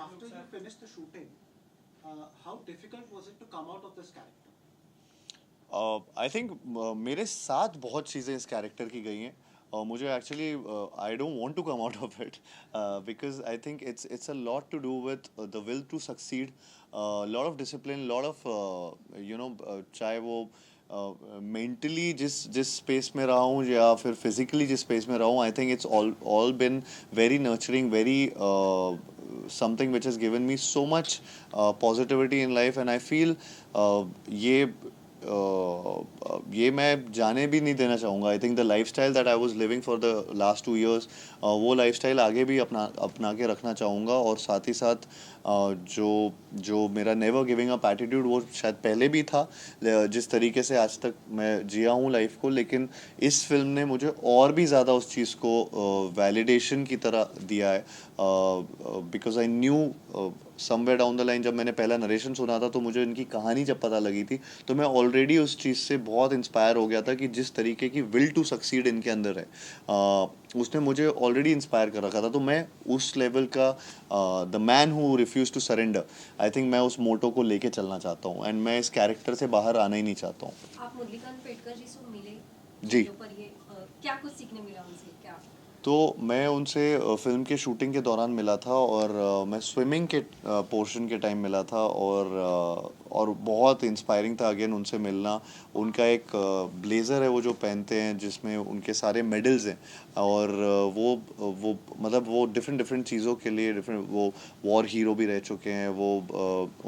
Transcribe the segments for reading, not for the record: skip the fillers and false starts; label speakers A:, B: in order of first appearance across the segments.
A: after you finished the shooting, how difficult was it to come out of this character?
B: I think मेरे साथ बहुत चीज़ें इस character की गई हैं और मुझे actually I don't want to come out of it because I think it's a lot to do with the will to succeed, lot of discipline, lot of चाहे वो मेंटली जिस जिस स्पेस में रहा हूँ या फिर फिजिकली जिस स्पेस में रहा हूँ, आई think it's all been very nurturing, very something which has given me so much positivity in life, and I feel ये ये मैं जाने भी नहीं देना चाहूँगा. आई think the life style that I was living for the last 2 years, वो life style आगे भी अपना के रखना चाहूँगा. और साथ ही साथ जो जो मेरा नेवर गिविंग अप एटीट्यूड वो शायद पहले भी था, जिस तरीके से आज तक मैं जिया हूँ लाइफ को, लेकिन इस फिल्म ने मुझे और भी ज़्यादा उस चीज़ को वैलिडेशन की तरह दिया है. Because I knew somewhere down the line, जब मैंने पहला नरेशन सुना था तो मुझे इनकी कहानी जब पता लगी थी तो मैं ऑलरेडी उस चीज़ से बहुत इंस्पायर हो गया था कि जिस तरीके की विल टू सक्सीड इनके अंदर है, उसने मुझे ऑलरेडी इंस्पायर कर रखा था. तो मैं उस लेवल का the man who refuse to surrender, I think मैं उस मोटो को लेके चलना चाहता हूँ, एंड मैं इस कैरेक्टर से बाहर आना ही नहीं चाहता हूँ.
C: आप मुरलीकांत पेटकर जी से मिले
B: जी.
C: पर ये क्या कुछ सीखने मिला उनसे, क्या?
B: तो मैं उनसे फिल्म के शूटिंग के दौरान मिला था, और मैं स्विमिंग के पोर्शन के टाइम मिला था, और बहुत इंस्पायरिंग था अगेन उनसे मिलना. उनका एक ब्लेज़र है वो जो पहनते हैं जिसमें उनके सारे मेडल्स हैं, और वो मतलब वो डिफरेंट डिफरेंट चीज़ों के लिए डिफरेंट, वो वॉर हीरो भी रह चुके हैं, वो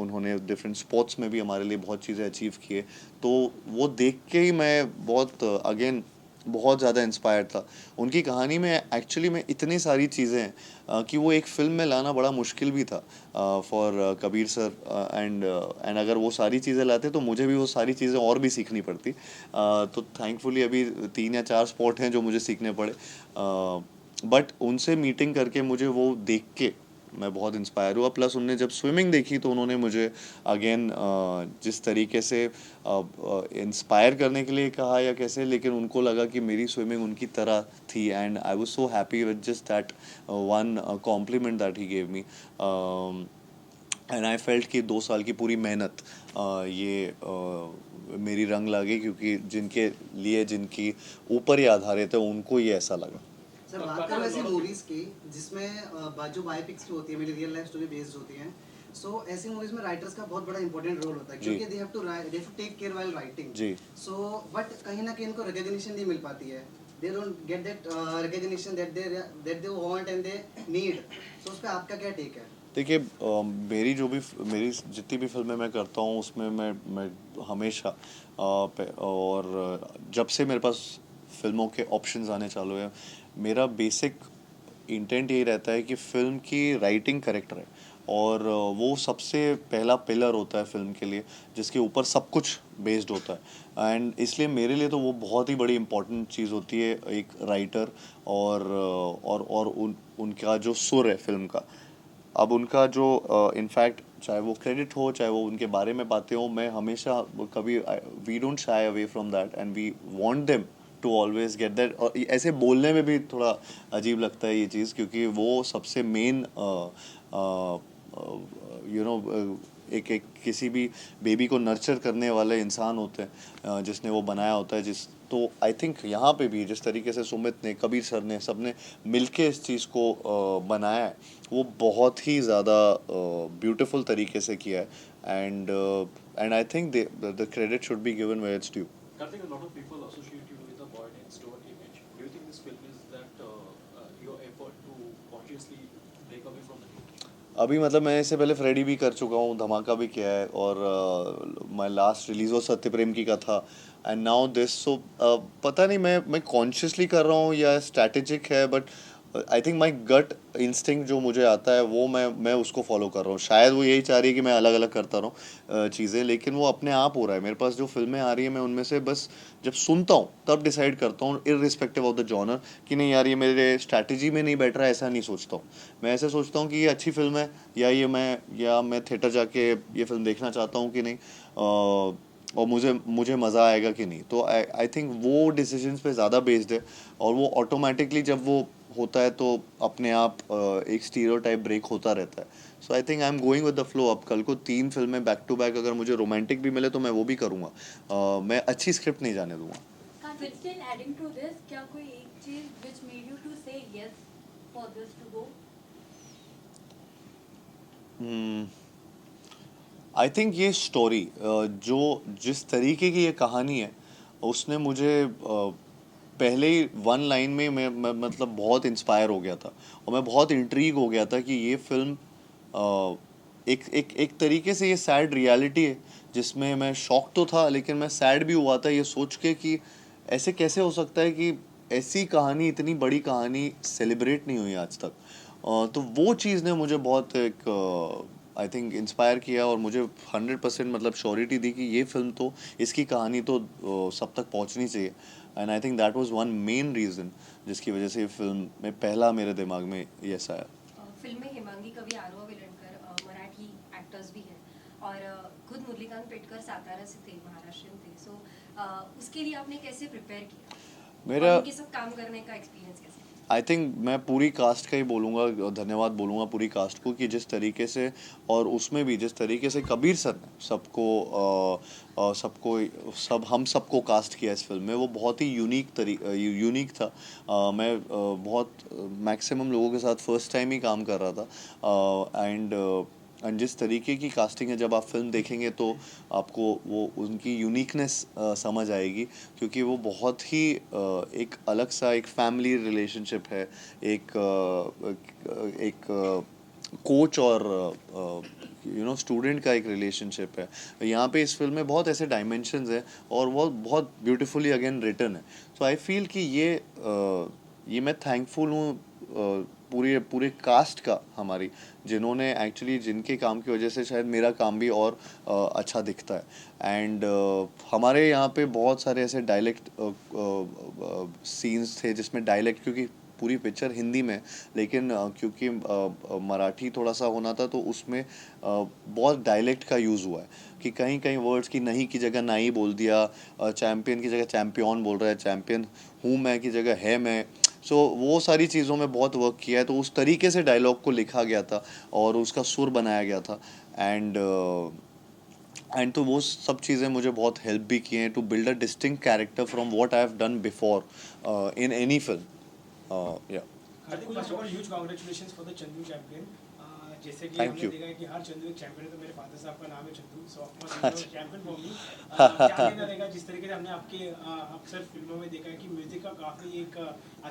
B: उन्होंने डिफरेंट स्पोर्ट्स में भी हमारे लिए बहुत चीज़ें अचीव किए. तो वो देख के ही मैं बहुत अगेन बहुत ज़्यादा इंस्पायर्ड था. उनकी कहानी में एक्चुअली में इतनी सारी चीज़ें हैं कि वो एक फ़िल्म में लाना बड़ा मुश्किल भी था फॉर कबीर सर, एंड अगर वो सारी चीज़ें लाते तो मुझे भी वो सारी चीज़ें और भी सीखनी पड़ती. तो थैंकफुली अभी 3 या 4 स्पॉट हैं जो मुझे सीखने पड़े, बट उनसे मीटिंग करके मुझे वो देख के मैं बहुत इंस्पायर हुआ. प्लस उनने जब स्विमिंग देखी तो उन्होंने मुझे अगेन जिस तरीके से इंस्पायर करने के लिए कहा या कैसे, लेकिन उनको लगा कि मेरी स्विमिंग उनकी तरह थी, and I was so happy with just that one compliment that he gave me. And I felt कि 2 साल की पूरी मेहनत ये मेरी रंग लागे, क्योंकि जिनके लिए जिनकी ऊपर ही आधारित है उनको ये ऐसा लगा.
A: सर बात करें ऐसी मूवीज की जिसमें जो बायोपिक्स की होती है, मेरी रियल लाइफ स्टोरी बेस्ड होती हैं, सो ऐसी मूवीज में राइटर्स का बहुत बड़ा इंपॉर्टेंट रोल होता है, क्योंकि they have to take care while writing.
B: जी.
A: सो बट कहीं ना कहीं इनको रिकॉग्निशन नहीं मिल पाती है. They don't get that recognition that they want and they need. So उस पे आपका क्या टेक है?
B: देखिए, मेरी जितनी भी फिल्में मैं करता हूँ उसमें मैं हमेशा और जब से मेरे पास फिल्मों के ऑप्शंस आने चालू हैं, मेरा बेसिक इंटेंट यही रहता है कि फ़िल्म की राइटिंग करेक्ट रहे, और वो सबसे पहला पिलर होता है फिल्म के लिए, जिसके ऊपर सब कुछ बेस्ड होता है. एंड इसलिए मेरे लिए तो वो बहुत ही बड़ी इंपॉर्टेंट चीज़ होती है, एक राइटर और उनका जो सुर है फिल्म का. अब उनका जो इनफैक्ट चाहे वो क्रेडिट हो, चाहे वो उनके बारे में बातें हो, मैं हमेशा कभी we don't shy away from that, and we want them to always get that. और ऐसे बोलने में भी थोड़ा अजीब लगता है ये चीज़, क्योंकि वो सबसे मेन यू नो एक एक किसी भी बेबी को नर्चर करने वाले इंसान होते हैं, जिसने वो बनाया होता है. जिस तो आई थिंक यहाँ पे भी जिस तरीके से सुमित ने, कबीर सर ने, सब ने मिलके इस चीज़ को बनाया है, वो बहुत ही ज़्यादा ब्यूटीफुल तरीके से किया है. And I think the credit should be given where it's due.
D: Karthik, a lot of people associate you with a boy next door image. Do you think this film is that your effort to consciously break away from the image?
B: अभी मतलब मैं इससे पहले Freddy भी कर चुका हूँ, धमाका भी किया है, और माय लास्ट रिलीज वो सत्य प्रेम की का था, एंड नाउ दिस. सो पता नहीं मैं कॉन्शियसली कर रहा हूँ या स्ट्रैटेजिक है, but I think my gut instinct जो मुझे आता है वो मैं उसको फॉलो कर रहा हूँ. शायद वो यही चाह रही है कि मैं अलग अलग करता रहूँ चीज़ें, लेकिन वो अपने आप हो रहा है. मेरे पास जो फिल्में आ रही है मैं उनमें से बस जब सुनता हूँ तब डिसाइड करता हूँ, इररिस्पेक्टिव ऑफ द जॉनर, कि नहीं यार ये मेरे स्ट्रैटेजी में नहीं बैठ रहा है. ऐसा नहीं सोचता हूँ. मैं ऐसे सोचता हूँ कि ये अच्छी फिल्म है, या मैं थिएटर जाके ये फिल्म देखना चाहता हूँ कि नहीं, और मुझे मज़ा आएगा कि नहीं. तो आई थिंक वो डिसीजंस पे ज़्यादा बेस्ड है, और वो ऑटोमेटिकली जब वो होता है तो अपने आप एक स्टीरियोटाइप ब्रेक होता रहता है. So I think I am going with the flow. अब कल को 3 फिल्में बैक टू बैक अगर मुझे रोमांटिक भी मिले तो मैं वो भी करूँगा. मैं अच्छी स्क्रिप्ट नहीं जाने दूंगा.
E: But still adding to this, क्या कोई एक चीज which made you to say yes for this to go?
B: I think ये स्टोरी जो जिस तरीके की ये कहानी है उसने मुझे पहले ही 1 लाइन में मैं मतलब बहुत इंस्पायर हो गया था और मैं बहुत इंट्रीग हो गया था कि ये फिल्म एक तरीके से ये सैड रियलिटी है जिसमें मैं शॉक तो था लेकिन मैं सैड भी हुआ था ये सोच के कि ऐसे कैसे हो सकता है कि ऐसी कहानी इतनी बड़ी कहानी सेलिब्रेट नहीं हुई आज तक. तो वो चीज़ ने मुझे बहुत एक आई थिंक इंस्पायर किया और मुझे 100% मतलब श्योरिटी दी कि ये फिल्म तो इसकी कहानी तो सब तक पहुंचनी चाहिए. And I think that was one main reason जिसकी वजह से ये फिल्म में पहला मेरे दिमाग में यस आया.
C: फिल्म में हेमांगी कवि आरोह वेलणकर मराठी एक्टर्स भी हैं और खुद मुरलीकांत पेटकर सातारा से थे, महाराष्ट्रियन थे. सो उसके लिए आपने कैसे प्रिपेयर किया?
B: मेरा
C: और उनके साथ काम करने का एक्सपीरियंस कैसे?
B: आई थिंक मैं पूरी कास्ट का ही बोलूँगा, धन्यवाद बोलूँगा पूरी कास्ट को कि जिस तरीके से और उसमें भी जिस तरीके से कबीर सर ने हम सबको कास्ट किया इस फिल्म में वो बहुत ही यूनिक था. मैं बहुत मैक्सिमम लोगों के साथ फर्स्ट टाइम ही काम कर रहा था. एंड जिस तरीके की कास्टिंग है जब आप फिल्म देखेंगे तो आपको वो उनकी यूनिकनेस समझ आएगी क्योंकि वो बहुत ही एक अलग सा एक फैमिली रिलेशनशिप है. एक कोच और स्टूडेंट का एक रिलेशनशिप है. यहाँ पे इस फिल्म में बहुत ऐसे डायमेंशंस हैं और वो बहुत ब्यूटीफुली अगेन रिटन है. सो आई फील कि ये मैं थैंकफुल हूँ पूरे कास्ट का हमारी जिन्होंने एक्चुअली जिनके काम की वजह से शायद मेरा काम भी और अच्छा दिखता है. एंड हमारे यहाँ पे बहुत सारे ऐसे डायलेक्ट सीन्स थे जिसमें डायलेक्ट क्योंकि पूरी पिक्चर हिंदी में लेकिन क्योंकि मराठी थोड़ा सा होना था तो उसमें बहुत डायलेक्ट का यूज़ हुआ है कि कहीं कहीं वर्ड्स की नहीं की जगह नहीं बोल दिया, चैम्पियन की जगह चैम्पियन बोल रहा है, चैम्पियन हूँ मैं की जगह है मैं. सो वो सारी चीज़ों में बहुत वर्क किया है तो उस तरीके से डायलॉग को लिखा गया था और उसका सुर बनाया गया था. एंड तो वो सब चीज़ें मुझे बहुत हेल्प भी किए हैं to build a distinct character from what I have done before in any film. या
F: Hardik, first of all huge congratulations for the Chandu Champion. जैसे कि
B: Thank
F: हमने
B: you.
F: देखा है कि हर चंदू एक चैंपियन है तो मेरे फादर साहब का नाम है चंदू, सो of course champion for me. क्या कहना रहेगा जिस तरीके से हमने आपके अक्सर फिल्मों में देखा है कि म्यूजिक का काफी एक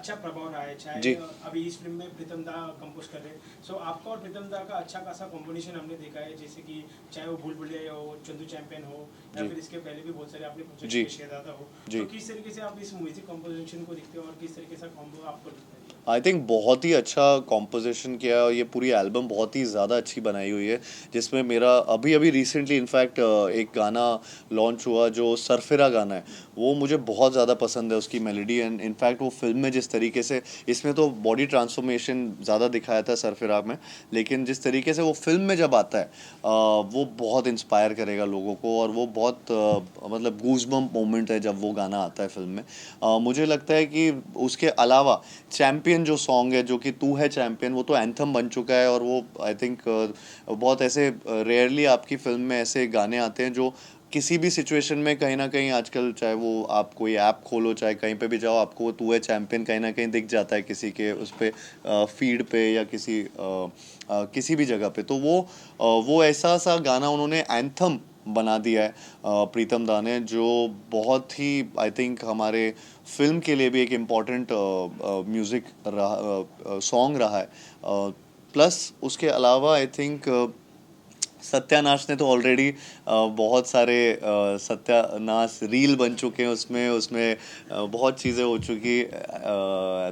F: अच्छा प्रभाव रहा है, चाहे अभी इस फिल्म में प्रीतम दा कंपोज कर रहे हैं. सो आपका और प्रीतम दा का अच्छा खासा कॉम्बिनेशन हमने देखा है, जैसे कि चाहे वो भूल भुलैया हो, चंदू चैंपियन हो या फिर इसके पहले भी बहुत सारे आपने प्रोजेक्ट में शहजादा हो. तो किस तरीके से आप इस म्यूजिक कंपोजिशन को देखते हो और किस तरीके से कॉम्बो आपको दिखता है?
B: आई थिंक बहुत ही अच्छा कॉम्पोजिशन किया है और ये पूरी एल्बम बहुत ही ज़्यादा अच्छी बनाई हुई है जिसमें मेरा अभी रिसेंटली इनफैक्ट एक गाना लॉन्च हुआ जो सरफिरा गाना है वो मुझे बहुत ज़्यादा पसंद है उसकी मेलोडी. एंड इनफैक्ट वो फिल्म में जिस तरीके से इसमें तो बॉडी ट्रांसफॉर्मेशन ज़्यादा दिखाया था सरफिरा में लेकिन जिस तरीके से वो फिल्म में जब आता है वो बहुत इंस्पायर करेगा लोगों को और वो बहुत मतलब गूज़बम्प मोमेंट है जब वो गाना आता है फिल्म में. मुझे लगता है कि उसके अलावा चैम्पियन जो सॉन्ग है जो कि तू है चैम्पियन वो तो एंथम बन चुका है और वो आई थिंक बहुत ऐसे रेयरली आपकी फिल्म में ऐसे गाने आते हैं जो किसी भी सिचुएशन में कहीं ना कहीं आजकल चाहे वो आप कोई ऐप खोलो चाहे कहीं पे भी जाओ आपको वो तू है चैम्पियन कहीं ना कहीं दिख जाता है किसी के उस पर फीड पे या किसी भी जगह पे. तो वो ऐसा सा गाना उन्होंने एंथम बना दिया है प्रीतम दा ने जो बहुत ही आई थिंक हमारे फिल्म के लिए भी एक इम्पॉर्टेंट म्यूज़िक सॉन्ग रहा है. प्लस उसके अलावा आई थिंक सत्यानाश ने तो ऑलरेडी बहुत सारे सत्यानाश रील बन चुके हैं उसमें बहुत चीज़ें हो चुकी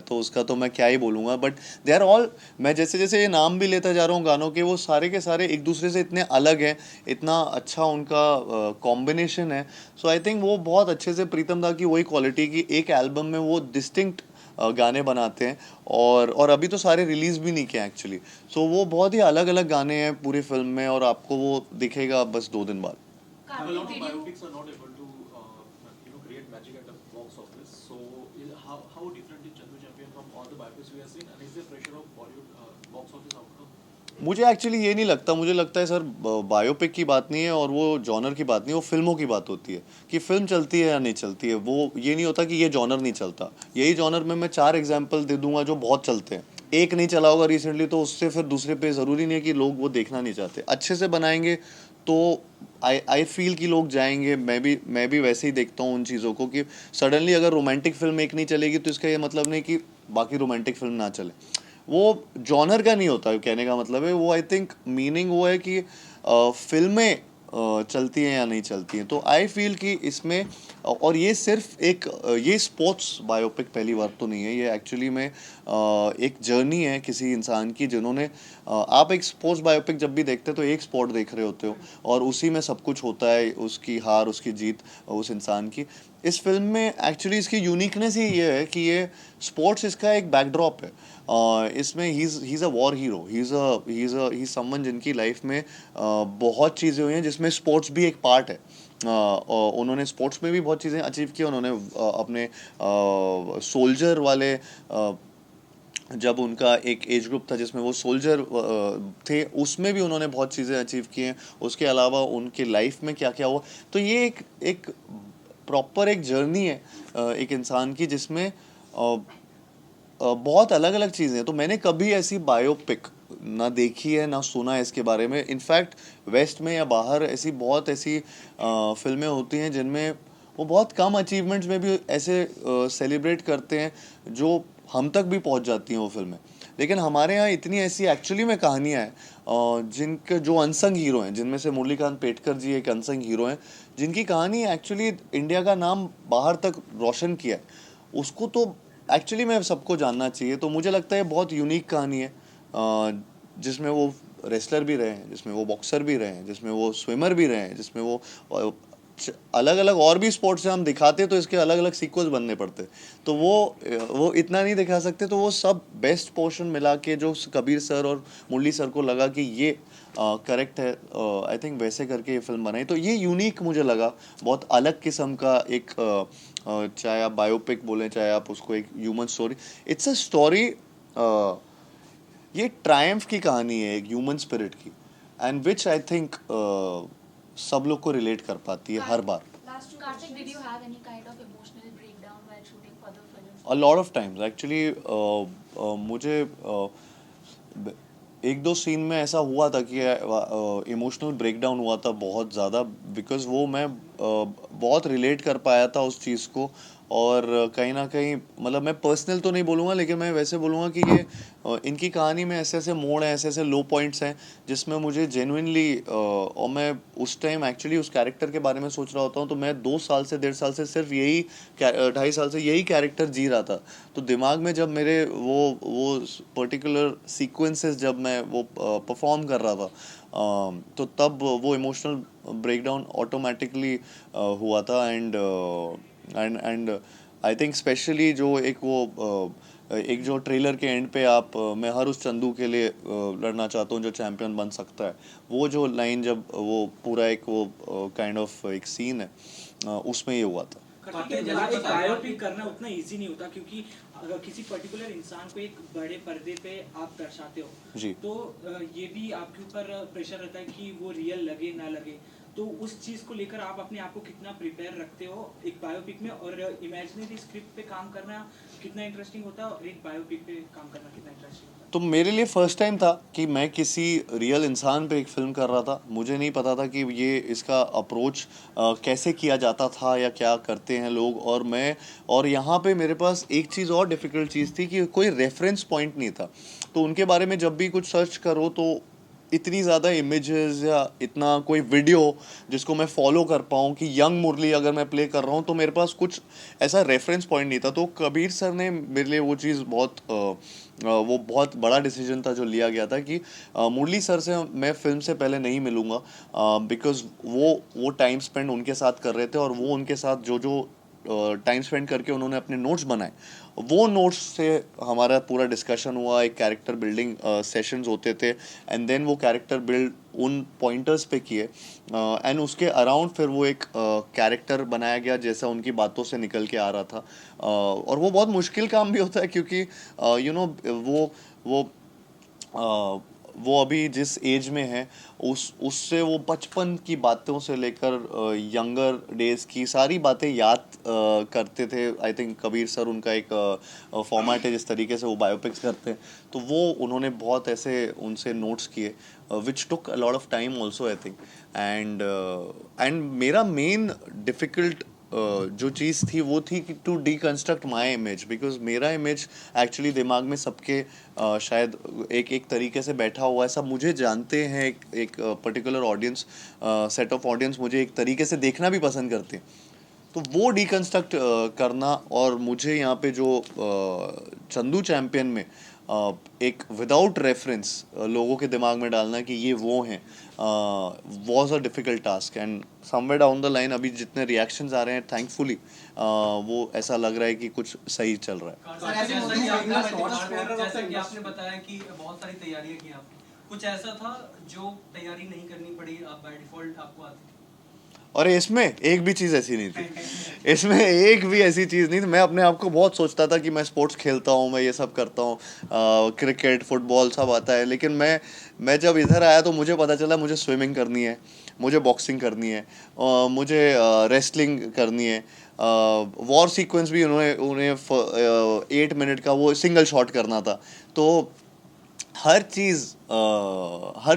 B: तो उसका तो मैं क्या ही बोलूँगा. बट दे आर ऑल मैं जैसे जैसे ये नाम भी लेता जा रहा हूँ गानों के वो सारे के सारे एक दूसरे से इतने अलग हैं, इतना अच्छा उनका कॉम्बिनेशन है. सो आई थिंक वो बहुत अच्छे से प्रीतम दा की वही क्वालिटी की एक एल्बम में वो डिस्टिंक्ट गाने बनाते हैं और अभी तो सारे रिलीज़ भी नहीं किए एक्चुअली. सो वो बहुत ही अलग अलग गाने हैं पूरी फिल्म में और आपको वो दिखेगा बस 2 दिन बाद.
D: A lot of biopics are not able to, create magic at the box office. So, how different is Chandu Champion from all the biopics we have seen, and is there pressure of Bollywood box office outcome?
B: मुझे actually ये नहीं लगता, मुझे लगता है sir biopic की बात नहीं है और वो जॉनर की बात नहीं है, वो फिल्मों की बात होती है कि फिल्म चलती है या नहीं चलती है। वो ये नहीं होता कि ये जॉनर नहीं चलता। यही जॉनर में मैं 4 एग्जांपल दे दूंगा जो बहुत चलते हैं। एक नहीं चला होगा रिसेंटली तो उससे फिर दूसरे पे ज़रूरी नहीं है कि लोग वो देखना नहीं चाहते। अच्छे से बनाएंगे तो आई फील कि लोग जाएंगे। मैं भी वैसे ही देखता हूँ उन चीज़ों को कि सडनली अगर रोमांटिक फिल्म एक नहीं चलेगी तो इसका ये मतलब नहीं कि बाकी रोमांटिक फिल्म ना चले। वो जॉनर का नहीं होता कहने का मतलब है, वो आई थिंक मीनिंग वो है कि फिल्में चलती हैं या नहीं चलती हैं। तो आई फील कि इसमें और ये सिर्फ एक ये स्पोर्ट्स बायोपिक पहली बार तो नहीं है, ये एक्चुअली में एक जर्नी है किसी इंसान की जिन्होंने आप एक स्पोर्ट्स बायोपिक जब भी देखते हो तो एक स्पोर्ट देख रहे होते हो और उसी में सब कुछ होता है, उसकी हार उसकी जीत उस इंसान की। इस फिल्म में एक्चुअली इसकी यूनिकनेस ही ये है कि ये स्पोर्ट्स इसका एक बैकड्रॉप है। इसमें he is a war hero, he is someone जिनकी लाइफ में बहुत चीज़ें हुई हैं जिसमें स्पोर्ट्स भी एक पार्ट है। और उन्होंने स्पोर्ट्स में भी बहुत चीज़ें अचीव की। उन्होंने अपने सोल्जर वाले जब उनका एक एज ग्रुप था जिसमें वो सोल्जर थे, उसमें भी उन्होंने बहुत चीज़ें अचीव की हैं। उसके अलावा उनके लाइफ में क्या क्या हुआ, तो ये एक प्रॉपर एक जर्नी है एक इंसान की जिसमें बहुत अलग अलग चीज़ें हैं। तो मैंने कभी ऐसी बायोपिक ना देखी है ना सुना है इसके बारे में। इनफैक्ट वेस्ट में या बाहर ऐसी बहुत ऐसी फिल्में होती हैं जिनमें वो बहुत कम अचीवमेंट्स में भी ऐसे सेलिब्रेट करते हैं जो हम तक भी पहुंच जाती हैं वो फिल्में। लेकिन हमारे यहाँ इतनी ऐसी एक्चुअली में कहानियाँ हैं जिनके जो अनसंग हीरो हैं, जिनमें से मुरलीकांत पेटकर जी एक अनसंग हीरो हैं जिनकी कहानी एक्चुअली इंडिया का नाम बाहर तक रोशन किया है। उसको तो एक्चुअली में सबको जानना चाहिए। तो मुझे लगता है बहुत यूनिक कहानी है जिसमें वो रेसलर भी रहे हैं, जिसमें वो बॉक्सर भी रहे हैं, जिसमें वो स्विमर भी रहे हैं, जिसमें वो अलग अलग और भी स्पोर्ट्स से हम दिखाते तो इसके अलग अलग सीक्वल्स बनने पड़ते। तो वो इतना नहीं दिखा सकते। तो वो सब बेस्ट पोर्शन मिला के जो कबीर सर और मुरली सर को लगा कि ये करेक्ट है, आई थिंक वैसे करके ये फिल्म बनाई। तो ये यूनिक मुझे लगा, बहुत अलग किस्म का एक चाहे आप बायोपिक बोलें चाहे आप उसको एक human story, it's a story. ये ट्रायम्फ की कहानी है एक ह्यूमन स्पिरिट की, एंड विच आई थिंक सब लोग को रिलेट कर पाती है हर बार।
E: Last two Karthik, did you have any kind of emotional breakdown while shooting for the film?
B: A lot of times actually मुझे एक दो सीन में ऐसा हुआ था कि इमोशनल ब्रेकडाउन हुआ था बहुत ज़्यादा, बिकॉज वो मैं बहुत रिलेट कर पाया था उस चीज़ को। और कहीं ना कहीं मतलब मैं पर्सनल तो नहीं बोलूँगा लेकिन मैं वैसे बोलूँगा कि ये इनकी कहानी में ऐसे ऐसे मोड़ हैं, ऐसे ऐसे लो पॉइंट्स हैं जिसमें मुझे जेन्युइनली और मैं उस टाइम एक्चुअली उस कैरेक्टर के बारे में सोच रहा होता हूँ तो मैं 2 साल से 1.5 साल से सिर्फ यही 2.5 साल से यही कैरेक्टर जी रहा था। तो दिमाग में जब मेरे वो पर्टिकुलर सीक्वेंसेस जब मैं वो परफॉर्म कर रहा था तो तब वो इमोशनल ब्रेकडाउन ऑटोमेटिकली हुआ था। एंड आई थिंक स्पेशली जो एक जो ट्रेलर के एंड पे आप मैं हर उस चंदू के लिए लड़ना चाहता हूँ जो चैंपियन बन सकता है, वो जो लाइन जब वो पूरा एक वो काइंड ऑफ एक सीन है उसमें ये हुआ था।
G: एक बायोपिक करना उतना इजी नहीं होता क्योंकि अगर किसी पर्टिकुलर इंसान को एक बड़े पर्दे पे आप दर्शाते हो
B: जी।
G: तो ये भी आपके ऊपर प्रेशर रहता है कि वो रियल लगे ना लगे। तो उस चीज़ को लेकर आप अपने आप को कितना प्रिपेयर रखते हो एक बायोपिक में, और इमेजिनरी स्क्रिप्ट पे काम करना कितना इंटरेस्टिंग होता है और एक बायोपिक पे काम करना कितना इंटरेस्टिंग होता है?
B: तो मेरे लिए फर्स्ट टाइम था कि मैं किसी रियल इंसान पे एक फ़िल्म कर रहा था। मुझे नहीं पता था कि ये इसका अप्रोच कैसे किया जाता था या क्या करते हैं लोग। और यहाँ पे मेरे पास एक चीज़ और डिफ़िकल्ट चीज़ थी कि कोई रेफरेंस पॉइंट नहीं था। तो उनके बारे में जब भी कुछ सर्च करो तो इतनी ज़्यादा इमेजेस या इतना कोई वीडियो जिसको मैं फॉलो कर पाऊँ कि यंग मुरली अगर मैं प्ले कर रहा हूँ तो मेरे पास कुछ ऐसा रेफरेंस पॉइंट नहीं था। तो कबीर सर ने मेरे लिए वो चीज़ वो बहुत बड़ा डिसीजन था जो लिया गया था कि मुरली सर से मैं फिल्म से पहले नहीं मिलूँगा बिकॉज़ वो टाइम स्पेंड उनके साथ कर रहे थे और वो उनके साथ जो टाइम स्पेंड करके उन्होंने अपने नोट्स बनाए वो नोट्स से हमारा पूरा डिस्कशन हुआ, एक कैरेक्टर बिल्डिंग सेशंस होते थे, एंड देन वो कैरेक्टर बिल्ड उन पॉइंटर्स पे किए, एंड उसके अराउंड फिर वो एक कैरेक्टर बनाया गया जैसा उनकी बातों से निकल के आ रहा था। और वो बहुत मुश्किल काम भी होता है क्योंकि वो अ, वो अभी जिस एज में है उससे वो बचपन की बातों से लेकर यंगर डेज की सारी बातें याद करते थे। आई थिंक कबीर सर उनका एक फॉर्मेट है जिस तरीके से वो बायोपिक्स करते हैं, तो वो उन्होंने बहुत ऐसे उनसे नोट्स किए which took a lot of time also I think. And मेरा मेन डिफ़िकल्ट जो चीज़ थी वो थी कि to deconstruct my image, because मेरा इमेज एक्चुअली दिमाग में सबके शायद एक एक तरीके से बैठा हुआ है, सब मुझे जानते हैं, एक particular audience, set of audience मुझे एक तरीके से देखना भी पसंद करते हैं। तो वो डीकंस्ट्रक्ट करना, और मुझे यहाँ पे जो चंदू चैम्पियन में एक विदाउट रेफरेंस लोगों के दिमाग में डालना कि ये वो हैं, was a difficult task. And somewhere down the line अभी जितने रिएक्शंस आ रहे हैं थैंकफुली वो ऐसा लग रहा है कि कुछ सही चल रहा है।
A: सर, ऐसे
H: जैसा
A: movies
H: कि
A: देखना
H: आपने
A: Torch
H: जैसा
A: Bearer
H: कि आपने बताया कि बहुत सारी तैयारियां की आपने, कुछ ऐसा था जो तैयारी नहीं करनी पड़ी, आप बाय डिफॉल्ट आपको आती थी?
B: और इसमें एक भी चीज़ ऐसी नहीं थी, इसमें एक भी ऐसी चीज़ नहीं थी। मैं अपने आप को बहुत सोचता था कि मैं स्पोर्ट्स खेलता हूँ, मैं ये सब करता हूँ, क्रिकेट फुटबॉल सब आता है, लेकिन मैं जब इधर आया तो मुझे पता चला मुझे स्विमिंग करनी है, मुझे बॉक्सिंग करनी है, मुझे रेसलिंग करनी है, वॉर सीक्वेंस भी उन्हें 8 मिनट का वो सिंगल शॉट करना था। तो हर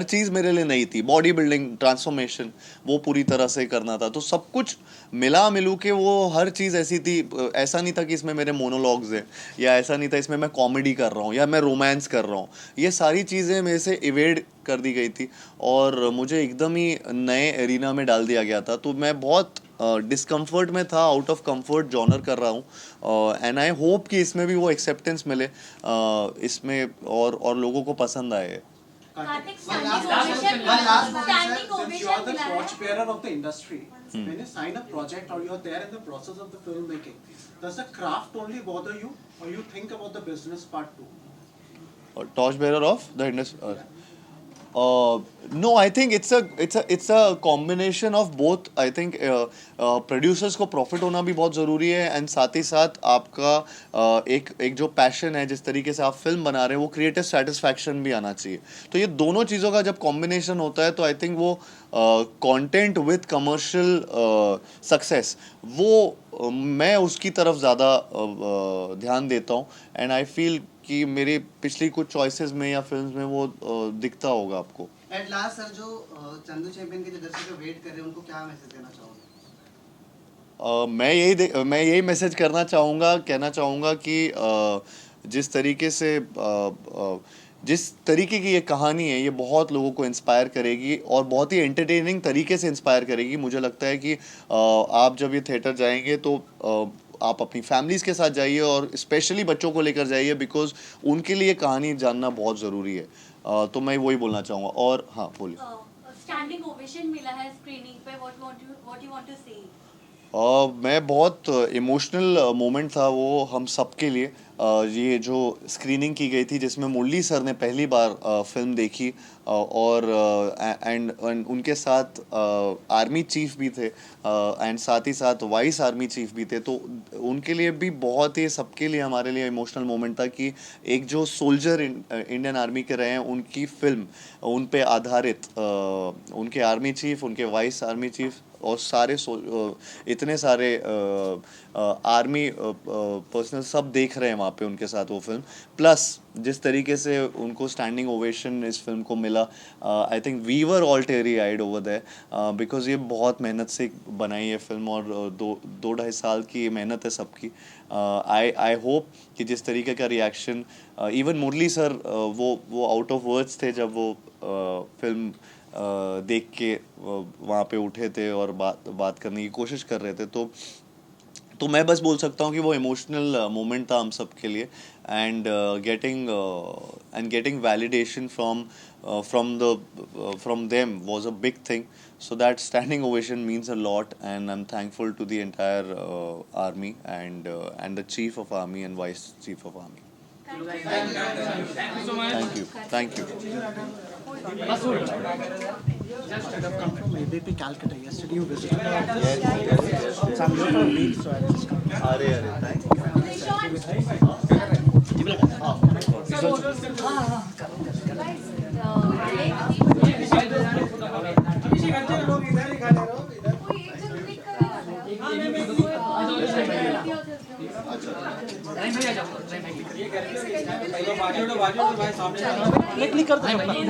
B: चीज़ मेरे लिए नई थी। बॉडी बिल्डिंग ट्रांसफॉर्मेशन वो पूरी तरह से करना था, तो सब कुछ मिला मिलू के वो हर चीज़ ऐसी थी। ऐसा नहीं था कि इसमें मेरे मोनोलॉग्स हैं, या ऐसा नहीं था इसमें मैं कॉमेडी कर रहा हूँ या मैं रोमांस कर रहा हूँ। ये सारी चीज़ें मेरे से इवेड कर दी गई थी और मुझे एकदम ही नए एरिना में डाल दिया गया था। तो मैं बहुत डिस्कम्फर्ट में था, आउट ऑफ कंफर्ट जॉनर कर रहा हूँ, एंड आई होप कि इसमें भी वो एक्सेप्टेंस मिले, इसमें और लोगों को पसंद आए।
E: Kartik
A: One last
E: standing
A: question,
E: ovation
A: one last movie, sir.
E: Standing
A: Since you are
E: ovation
A: the
E: मिला है।
A: torchbearer of the industry, when you sign a project or you're there in the process of the filmmaking, does the craft only bother you, or you think about the business part too?
B: Torch bearer of the industry. No, I think it's a combination of both. I think producers को profit होना भी बहुत ज़रूरी है, and साथ ही साथ आपका एक जो पैशन है, जिस तरीके से आप फिल्म बना रहे हैं, वो क्रिएटिव सेटिस्फैक्शन भी आना चाहिए। तो ये दोनों चीज़ों का जब कॉम्बिनेशन होता है तो आई थिंक वो कंटेंट विद कमर्शियल सक्सेस, वो मैं उसकी तरफ ज़्यादा ध्यान देता हूँ, एंड आई फील कि मेरी पिछली कुछ चॉइसेस में या फिल्म्स में वो दिखता होगा आपको।
A: एट लास्ट सर, जो चंदू चैंपियन के जो दर्शक वेट कर रहे हैं उनको क्या मैसेज देना चाहोगे?
B: मैं यही मैसेज कहना चाहूँगा कि जिस तरीके से जिस तरीके की ये कहानी है, ये बहुत लोगों को इंस्पायर करेगी और बहुत ही एंटरटेनिंग तरीके से इंस्पायर करेगी। मुझे लगता है कि आप जब ये थिएटर जाएंगे तो आप अपनी फैमिलीज़ के साथ जाइए, और स्पेशली बच्चों को लेकर जाइए, बिकॉज उनके लिए कहानी जानना बहुत ज़रूरी है। तो मैं वही बोलना चाहूँगा। और हाँ, बोलिए।
E: स्टैंडिंग ओवेशन मिला है स्क्रीनिंग पे, व्हाट यू वांट टू से?
B: मैं बहुत इमोशनल मोमेंट था वो हम सब के लिए। ये जो स्क्रीनिंग की गई थी जिसमें मुरली सर ने पहली बार फिल्म देखी, और एंड उनके साथ आर्मी चीफ भी थे, एंड साथ ही साथ वाइस आर्मी चीफ भी थे। तो उनके लिए भी बहुत ही, सबके लिए, हमारे लिए इमोशनल मोमेंट था कि एक जो सोल्जर इंडियन आर्मी के रहे हैं, उनकी फिल्म, उन पे आधारित, उनके आर्मी चीफ, उनके वाइस आर्मी चीफ और सारे इतने सारे आर्मी पर्सनल सब देख रहे हैं वहाँ पे उनके साथ वो फिल्म। प्लस जिस तरीके से उनको स्टैंडिंग ओवेशन इस फिल्म को मिला, I think we were all teary eyed over there, because ये बहुत मेहनत से बनाई है फिल्म, और दो ढाई साल की मेहनत है सबकी। आई होप कि जिस तरीके का रिएक्शन, इवन मुरली सर वो आउट ऑफ वर्ड्स थे जब वो फिल्म देख के वहाँ पे उठे थे और बात करने की कोशिश कर रहे थे। तो तो मैं बस बोल सकता हूँ कि वो इमोशनल मोमेंट था हम सब के लिए, and getting validation from them was a big thing. So that standing ovation means a lot, and I'm thankful to the entire army and the chief of army and vice chief of army. Thank you.
A: Come from ABP Calcutta. Yesterday you visited our office. So I'm here for a week, so I just come. Thank you.
F: Click कर दो
A: पहले